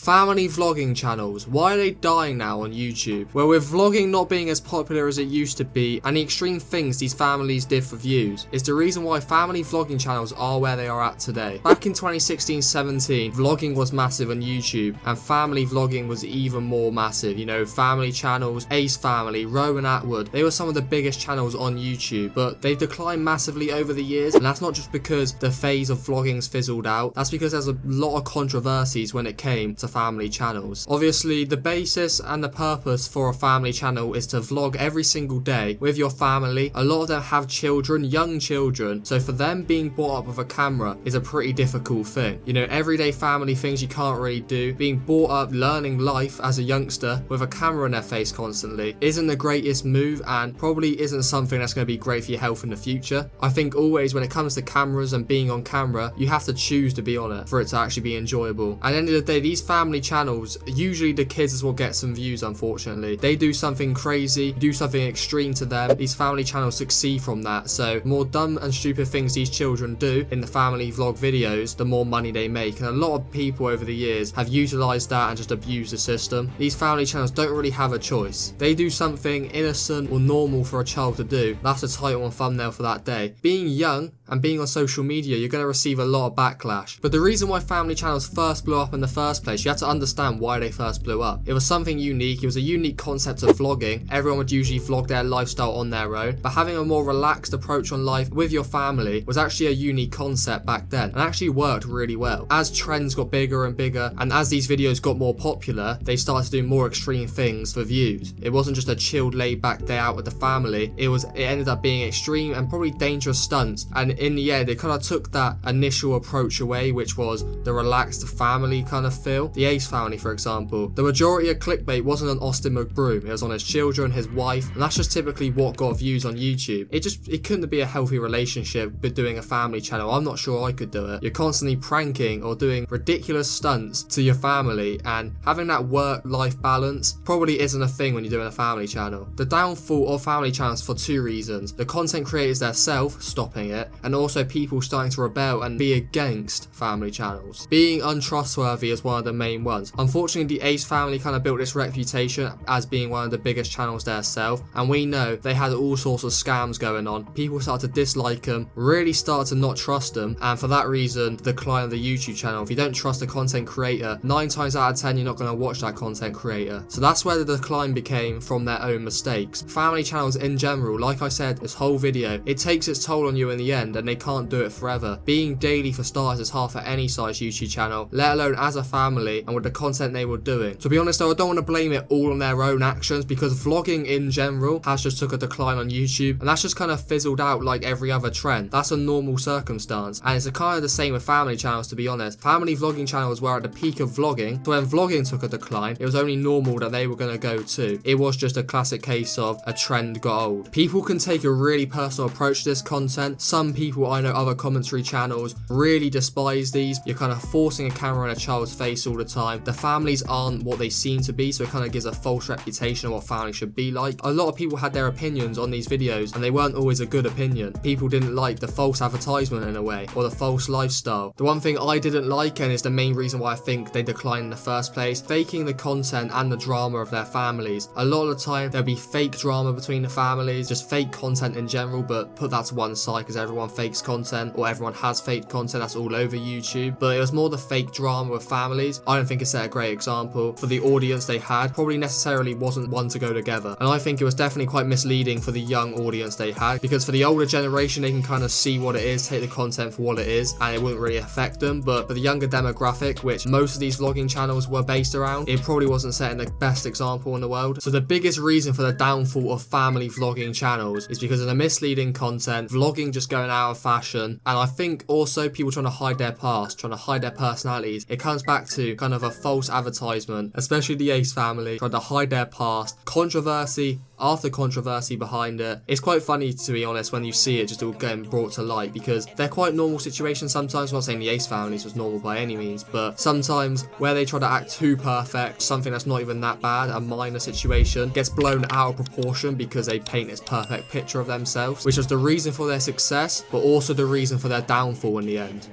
Family vlogging channels. Why are they dying now on YouTube? Well, with vlogging not being as popular as it used to be, and the extreme things these families did for views, is the reason why family vlogging channels are where they are at today. Back in 2016-17, vlogging was massive on YouTube, and family vlogging was even more massive. You know, family channels, Ace Family, Rowan Atwood, they were some of the biggest channels on YouTube, but they've declined massively over the years, and that's not just because the phase of vlogging's fizzled out, that's because there's a lot of controversies when it came to family channels. Obviously, the basis and the purpose for a family channel is to vlog every single day with your family. A lot of them have children, young children, so for them being brought up with a camera is a pretty difficult thing. You know, everyday family things you can't really do. Being brought up learning life as a youngster with a camera in their face constantly isn't the greatest move, and probably isn't something that's going to be great for your health in the future. I think always when it comes to cameras and being on camera, you have to choose to be on it for it to actually be enjoyable. At the end of the day, these family channels, usually the kids is what get some views, unfortunately. They do something crazy, do something extreme to them, these family channels succeed from that. So more dumb and stupid things these children do in the family vlog videos, the more money they make. And a lot of people over the years have utilized that and just abused the system. These family channels don't really have a choice. They do something innocent or normal for a child to do. That's the title and thumbnail for that day. Being young and being on social media, you're going to receive a lot of backlash. But the reason why family channels first blew up in the first place, you have to understand why they first blew up. It was something unique. It was a unique concept of vlogging. Everyone would usually vlog their lifestyle on their own, but having a more relaxed approach on life with your family was actually a unique concept back then, and actually worked really well. As trends got bigger and bigger, and as these videos got more popular, they started to do more extreme things for views. It wasn't just a chilled, laid back day out with the family. It ended up being extreme and probably dangerous stunts, and in the end, they kind of took that initial approach away, which was the relaxed family kind of feel. The Ace Family, for example, the majority of clickbait wasn't on Austin McBroom. It was on his children, his wife, and that's just typically what got views on YouTube. It couldn't be a healthy relationship with doing a family channel. I'm not sure I could do it. You're constantly pranking or doing ridiculous stunts to your family, and having that work-life balance probably isn't a thing when you're doing a family channel. The downfall of family channels for two reasons: the content creators themselves stopping it, and also people starting to rebel and be against family channels. Being untrustworthy is one of the main ones. Unfortunately, the Ace Family kind of built this reputation as being one of the biggest channels themselves, and we know they had all sorts of scams going on. People started to dislike them, really started to not trust them, and for that reason, the decline of the YouTube channel. If you don't trust a content creator, 9 times out of 10 you're not going to watch that content creator. So that's where the decline became from their own mistakes. Family channels in general, like I said this whole video, it takes its toll on you in the end, and they can't do it forever. Being daily for starters is hard for any size YouTube channel, let alone as a family and with the content they were doing. To be honest though, I don't want to blame it all on their own actions, because vlogging in general has just took a decline on YouTube, and that's just kind of fizzled out like every other trend. That's a normal circumstance, and it's kind of the same with family channels, to be honest. Family vlogging channels were at the peak of vlogging, so when vlogging took a decline, it was only normal that they were going to go too. It was just a classic case of a trend got old. People can take a really personal approach to this content. Some people, I know other commentary channels, really despise these. You're kind of forcing a camera in a child's face all the time. The families aren't what they seem to be, so it kind of gives a false reputation of what family should be like. A lot of people had their opinions on these videos, and they weren't always a good opinion. People didn't like the false advertisement in a way, or the false lifestyle. The one thing I didn't like, and is the main reason why I think they declined in the first place, faking the content and the drama of their families. A lot of the time there'll be fake drama between the families, just fake content in general, but put that to one side because everyone fakes content, or everyone has fake content, that's all over YouTube. But it was more the fake drama with families. I don't think it set a great example for the audience they had. Probably necessarily wasn't one to go together, and I think it was definitely quite misleading for the young audience they had, because for the older generation they can kind of see what it is, take the content for what it is, and it wouldn't really affect them. But for the younger demographic, which most of these vlogging channels were based around, it probably wasn't setting the best example in the world. So the biggest reason for the downfall of family vlogging channels is because of the misleading content, vlogging just going out of fashion, and I think also people trying to hide their past, trying to hide their personalities. It comes back to kind of a false advertisement, especially the Ace Family trying to hide their past, controversy after controversy behind it. It's quite funny, to be honest, when you see it just all getting brought to light, because they're quite normal situations sometimes. I'm not saying the Ace Families was normal by any means, but sometimes where they try to act too perfect, something that's not even that bad, a minor situation, gets blown out of proportion because they paint this perfect picture of themselves, which was the reason for their success, but also the reason for their downfall in the end.